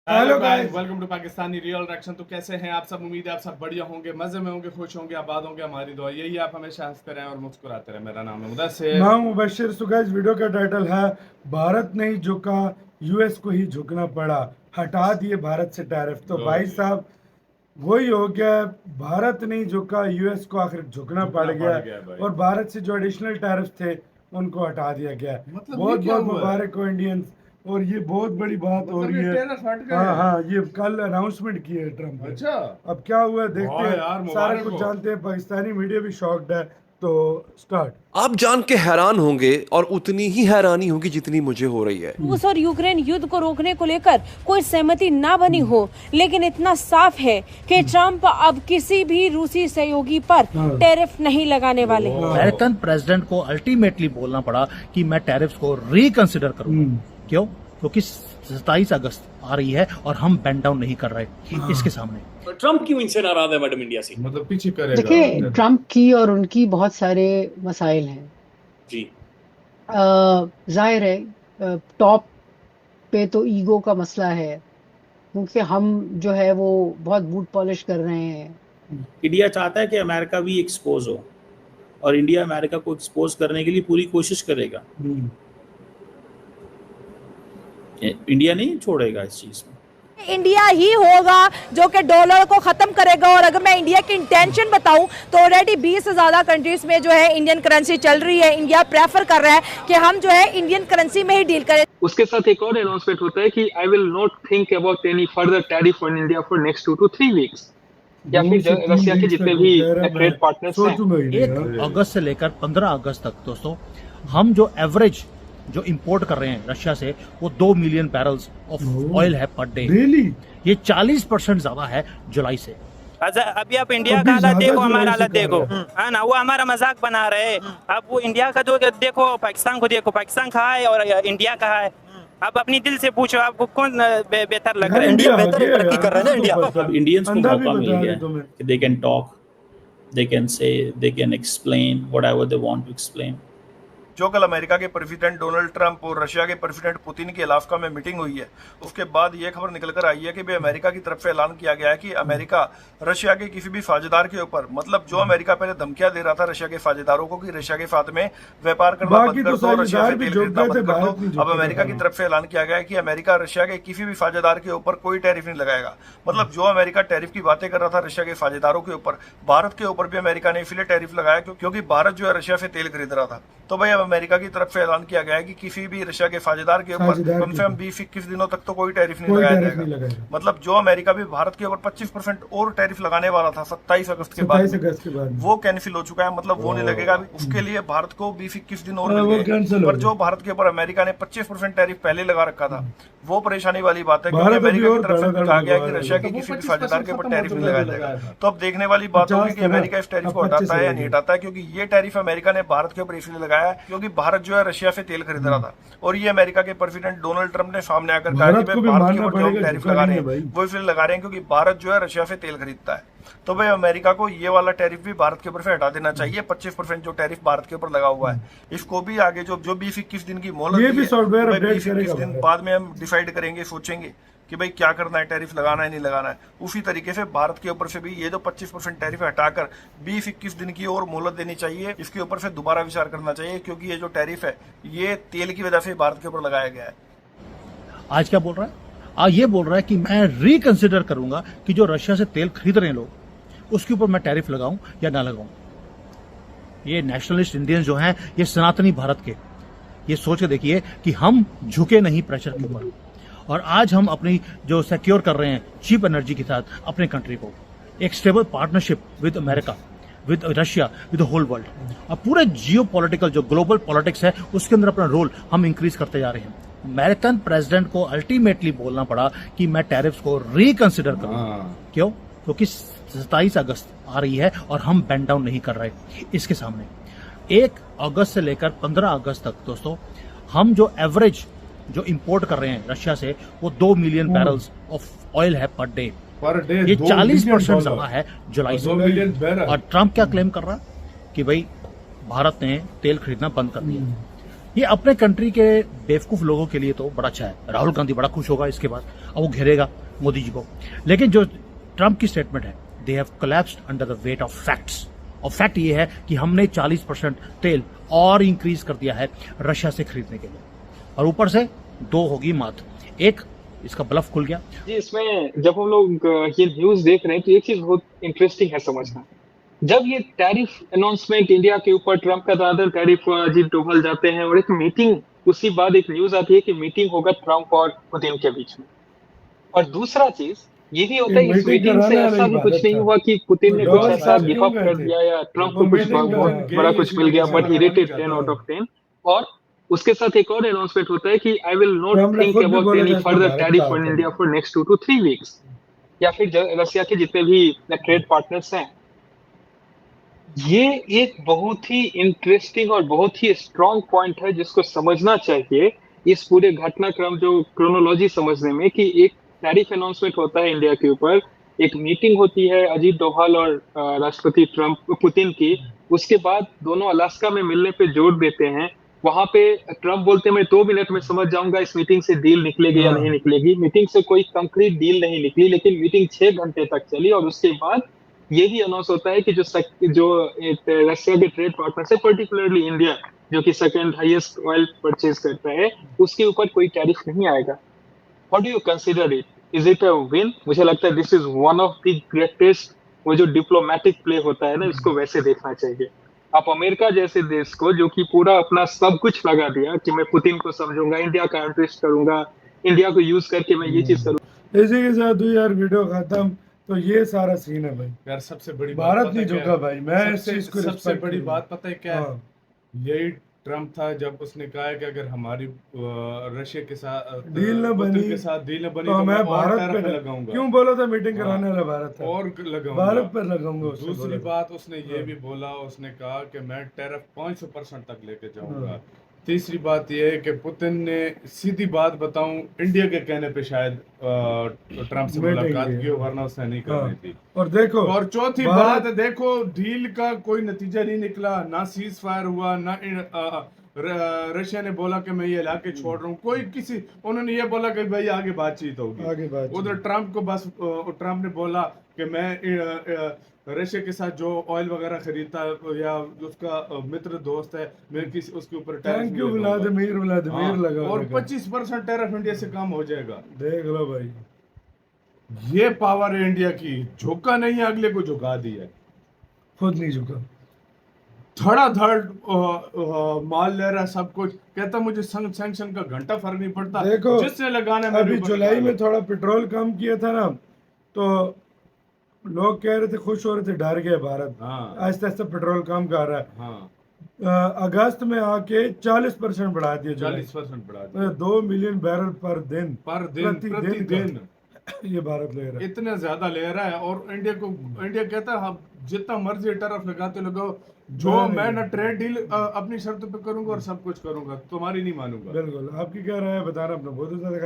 Hello guys, welcome to Pakistani real reaction. तो कैसे हैं आप सब? उम्मीद है आप सब बढ़िया होंगे, मजे में होंगे, खुश होंगे, आबाद होंगे। हमारी दुआ यही है आप हमेशा हंसते रहें और मुस्कुराते रहें। मेरा नाम है मुदस्सिर। नाम मुबशिर। सो गाइस, वीडियो का टाइटल है भारत नहीं झुका, यूएस को ही झुकना पड़ा, हटा दिए भारत से टैरिफ। तो भाई साहब वही हो गया, भारत नहीं झुका, यूएस को आखिर झुकना पड़ गया भाई। और भारत से जो एडिशनल टैरिफ थे उनको हटा दिया गया। मतलब बहुत ये क्या बहुत हुआ है? मुबारक हो इंडियंस। और ये बहुत बड़ी बात हो रही है। टेरर फट गए। हाँ हाँ, ये कल अनाउंसमेंट की है ट्रम्प ने। अच्छा, अब क्या हुआ देखते वाह यार, हैं, सारा मुबारक कुछ हो। जानते हैं। पाकिस्तानी मीडिया भी शॉक्ड है। तो स्टार्ट। आप जान के हैरान होंगे और उतनी ही हैरानी होगी जितनी मुझे हो रही है। रूस और यूक्रेन युद्ध को रोकने को लेकर कोई सहमति ना बनी हो, लेकिन इतना साफ है कि ट्रंप अब किसी भी रूसी सहयोगी पर टैरिफ नहीं लगाने वाले। अमेरिकन प्रेसिडेंट को अल्टीमेटली बोलना पड़ा कि मैं टैरिफ्स को रिकंसिडर करूंगा। क्यों? क्योंकि 27 अगस्त आ रही है और हम बैंड डाउन नहीं कर रहे इसके सामने। तो ट्रम्प क्यों इनसे नाराज है मैडम इंडिया से? मतलब पीछे करेगा। देखिए, ट्रम्प की और उनकी बहुत सारे मसाइल हैं। जी। जाहिर है टॉप पे तो ईगो का मसला है, क्योंकि हम जो है वो बहुत बूट पॉलिश कर रहे हैं। इंडिया चाहता है कि अमेरिका भी एक्सपोज हो और इंडिया अमेरिका को एक्सपोज करने के लिए पूरी कोशिश करेगा। इंडिया नहीं छोड़ेगा इस चीज में। इंडिया ही होगा जो कि डॉलर को खत्म करेगा। और अगर मैं इंडिया की इंटेंशन बताऊं तो ऑलरेडी 20 से ज्यादा कंट्रीज में जो है इंडियन करेंसी चल रही है। इंडिया प्रेफर कर रहा है कि हम जो है इंडियन करेंसी में ही डील करें। उसके साथ एक और अनाउंसमेंट होता है कि I will not think about any further tariff on India for next 2 to 3 weeks. या फिर रशिया के जितने भी ट्रेड पार्टनर्स हैं, 1 अगस्त से लेकर 15 अगस्त तक दोस्तों, हम जो एवरेज जो इंपोर्ट कर रहे हैं रशिया से वो 2 मिलियन बैरल्स ऑफ ऑयल है पर डे। ये 40% ज्यादा है जुलाई से। अभी आप इंडिया का हालत देखो, हमारा हालत देखो, है ना। वो हमारा मजाक बना रहे हैं। अब वो इंडिया का जो देखो, पाकिस्तान को देखो, पाकिस्तान कहाँ है और इंडिया कहाँ है। अब अपनी दिल से पूछो, आपको कौन बेहतर लग रहा है? इंडिया बेहतर तरक्की कर रहा है ना। इंडिया अब इंडियंस को मौका मिल गया कि they can talk, they can say, they can explain whatever they want to explain. जो कल अमेरिका के प्रेसिडेंट डोनाल्ड ट्रंप और रशिया के प्रेसिडेंट पुतिन की अलास्का में मीटिंग हुई है, उसके बाद ये खबर निकल कर आई है कि अमेरिका की तरफ से ऐलान किया गया है कि अमेरिका रशिया के किसी भी साझेदार के ऊपर, मतलब जो अमेरिका पहले धमकियां दे रहा था रशिया के साझेदारों को कि रशिया के साथ में व्यापार करना बंद कर दो, रशिया से तेल खरीदना बंद कर दो, अब अमेरिका की तरफ से ऐलान किया गया है कि अमेरिका रशिया के किसी भी साझेदार के ऊपर कोई टैरिफ नहीं लगाएगा। मतलब जो अमेरिका टैरिफ की बातें कर रहा था रशिया के साझेदारों के ऊपर, भारत के ऊपर भी अमेरिका ने इसलिए टैरिफ लगाया क्योंकि भारत जो है रशिया से तेल खरीद रहा था। तो भाई अब अमेरिका की तरफ से ऐलान किया गया है कि किसी भी रशिया के साझेदार के ऊपर कम से कम 20-21 दिनों तक तो कोई टैरिफ नहीं लगाया जाएगा। मतलब जो अमेरिका भी भारत के ऊपर 25% और टैरिफ लगाने वाला था 27 अगस्त के बाद, वो कैंसिल हो चुका है। मतलब वो नहीं लगेगा। उसके लिए भारत को 20-21 दिन और मिल गए। पर जो भारत के ऊपर अमेरिका ने 25% टैरिफ पहले लगा रखा था, वो परेशानी वाली बात है, क्योंकि अमेरिका की तरफ से कहा गया कि रशिया के किसी भी साझेदार के ऊपर टैरिफ नहीं लगाया जाएगा। तो अब देखने वाली बात होगी कि अमेरिका इस टैरिफ को हटाता है या नहीं हटाता है, क्योंकि ये टैरिफ अमेरिका ने भारत के ऊपर इसलिए लगाया है क्योंकि भारत जो है रशिया से तेल खरीद रहा था। और ये अमेरिका के प्रेसिडेंट डोनाल्ड ट्रंप ने सामने आकर कहा कि भारत के ऊपर जो टैरिफ लगा रहे हैं वो इसलिए लगा रहे हैं क्योंकि भारत जो है रशिया से तेल खरीदता है। तो भाई अमेरिका को ये वाला टैरिफ भी भारत के ऊपर से हटा देना चाहिए। 25% जो टैरिफ भारत के ऊपर लगा हुआ है, इसको भी आगे जो 20-21 दिन की मोहलत है, 20-21 दिन बाद में हम डिसाइड करेंगे, सोचेंगे कि भाई क्या करना है, टैरिफ लगाना है नहीं लगाना है। उसी तरीके से भारत के ऊपर से भी ये जो 25% टैरिफ हटाकर 20-21 दिन की और मोहलत देनी चाहिए। इसके ऊपर से दोबारा विचार करना चाहिए, क्योंकि ये जो टैरिफ है ये तेल की वजह से भारत के ऊपर लगाया गया है। आज क्या बोल रहा है? आज ये बोल रहा है कि मैं रिकंसिडर करूंगा कि जो रशिया से तेल खरीद रहे हैं लोग, उसके ऊपर मैं टैरिफ लगाऊं या ना लगाऊं। ये नेशनलिस्ट इंडियंस जो हैं, ये सनातनी भारत के, ये सोच के देखिए कि हम झुके नहीं प्रेशर के ऊपर। और आज हम अपनी जो सिक्योर कर रहे हैं चीप एनर्जी के साथ अपने कंट्री को, एक stable partnership with America, with Russia, with the whole world. अब पूरे जियो पॉलिटिकल जो ग्लोबल पॉलिटिक्स है उसके अंदर अपना रोल हम इंक्रीज करते जा रहे हैं। अमेरिकन प्रेसिडेंट को अल्टीमेटली बोलना पड़ा कि मैं टैरिफ्स को रिकंसिडर करूंगा। क्यों? क्योंकि 27 अगस्त आ रही है और हम बैंड डाउन नहीं कर रहे इसके सामने। 1 अगस्त से लेकर 15 अगस्त तक दोस्तों, हम जो एवरेज जो इंपोर्ट कर रहे हैं रशिया से वो 2 मिलियन बैरल्स ऑफ ऑयल है पर डे। ये 40% ज्यादा है जुलाई से। और ट्रंप क्या क्लेम कर रहा है कि भाई भारत ने तेल खरीदना बंद कर दिया। ये अपने कंट्री के बेवकूफ लोगों के लिए तो बड़ा अच्छा है। राहुल गांधी बड़ा खुश होगा इसके बाद, अब वो घेरेगा मोदी जी को। लेकिन जो ट्रंप की स्टेटमेंट है, they have collapsed under the weight of facts. और फैक्ट ये है कि हमने 40% तेल और इंक्रीज कर दिया है रशिया से खरीदने के लिए, और ऊपर से 2 होगी मात। एक इसका ब्लफ खुल गया जी। इसमें जब हम लोग ये न्यूज देख रहे हैं तो एक चीज बहुत इंटरेस्टिंग है समझना। जब ये टैरिफ अनाउंसमेंट इंडिया के ऊपर ट्रंप का दादा टैरिफ अजीत डोभाल जाते हैं और एक मीटिंग, उसी बाद एक न्यूज आती है कि मीटिंग होगा ट्रंप और पुतिन के बीच में। और दूसरा चीज ये भी होता है इस मीटिंग से ऐसा भी कुछ नहीं हुआ कि पुतिन ने कुछ ऐसा गिव अप कर दिया या ट्रंप को कुछ बहुत बड़ा कुछ मिल गया, but he rated 10 out of 10। और उसके साथ एक और अनाउंसमेंट होता है कि I will not think about any further tariff on India for next 2 to 3 weeks. या फिर रशिया के जितने भी ट्रेड पार्टनर्स हैं। ये एक बहुत ही इंटरेस्टिंग और बहुत ही स्ट्रॉन्ग पॉइंट है जिसको समझना चाहिए इस पूरे घटनाक्रम जो क्रोनोलॉजी समझने में, कि एक टैरिफ अनाउंसमेंट होता है इंडिया के ऊपर, एक मीटिंग होती है अजीत डोभाल और राष्ट्रपति ट्रंप पुतिन की, उसके बाद दोनों अलास्का में मिलने पे जोर देते हैं। वहां पे ट्रंप बोलते हैं मैं 2 मिनट में समझ जाऊंगा इस मीटिंग से डील निकलेगी या नहीं निकलेगी। मीटिंग से कोई कंक्रीट डील नहीं निकली, लेकिन मीटिंग 6 घंटे तक चली। और उसके बाद ये भी अनाउंस होता है कि जो रशिया के ट्रेड पार्टनर है, पर्टिकुलरली इंडिया जो कि सेकंड हाईएस्ट ऑयल परचेज करता है, उसके ऊपर कोई टैरिफ नहीं आएगा। What do you consider it? Is it a win? मुझे लगता है this is one of the greatest, वो जो डिप्लोमेटिक प्ले होता है ना, इसको वैसे देखना चाहिए। आप अमेरिका जैसे देश को जो कि पूरा अपना सब कुछ लगा दिया कि मैं पुतिन को समझूंगा, इंडिया का इंटरेस्ट करूंगा, इंडिया को यूज करके मैं ये चीज करूंगा। इसी के साथ यार वीडियो खत्म। तो ये सारा सीन है भाई यार। सबसे बड़ी भारत नहीं झुका भाई। मैं इस चीज को सबसे बड़ी बात पता है क्या है? यही ट्रम्प था जब उसने कहा है कि अगर हमारी रशिया के साथ डील न बनी तो मैं भारत पे लगाऊंगा। क्यों बोला था मीटिंग कराने वाला भारत था, और लगाऊंगा, भारत पर लगाऊंगा। दूसरी बात उसने ये भी बोला, उसने कहा कि मैं टैरिफ 500% तक लेके जाऊंगा। तीसरी बात यह है कि पुतिन ने सीधी बात बताऊं, इंडिया के कहने पे शायद ट्रंप से मुलाकात की हो, वरना उसने नहीं करनी थी। और देखो, और चौथी बात देखो, डील का कोई नतीजा नहीं निकला, ना सीज फायर हुआ, ना रशिया ने बोला कि मैं ये इलाके छोड़ रहा हूँ, कोई किसी, उन्होंने ये बोला कि भाई आगे बातचीत होगी। उधर ट्रंप को बस ट्रंप ने बोला कि मैं रशिया के साथ जो ऑयल वगैरह खरीदता है या उसका मित्र दोस्त है, मैं किसी उसके ऊपर थैंक यू व्लादिमीर लगा, और 25% टैरिफ इंडिया से कम हो जाएगा। देख लो भाई, ये पावर है इंडिया की। झुका नहीं है, अगले को झुका दिया, खुद नहीं झुका। धड़ाधड़ माल ले रहा है, सब कुछ कहता मुझे सैंक्शन का घंटा फर्क नहीं पड़ता। देखो जिसने लगाना है, अभी जुलाई में थोड़ा पेट्रोल कम किया था ना, तो लोग कह रहे थे, खुश हो रहे थे, डर गए भारत। आहिस्ता आहिस्ता पेट्रोल कम कर रहा है। अगस्त में आके 40% बढ़ा दिया, 40% बढ़ा दिया, 2 मिलियन बैरल पर दिन प्रतिदिन ये भारत ले रहा है। इतना ज्यादा ले रहा है। और इंडिया कहता है जितना मर्जी टैरिफ लगाते लगाओ, जो मैं ना ट्रेड डील अपनी शर्तों पे करूंगा और सब कुछ करूंगा, तुम्हारी नहीं मानूंगा। बिल्कुल। आपकी क्या राय है बताना अपना, बहुत ज्यादा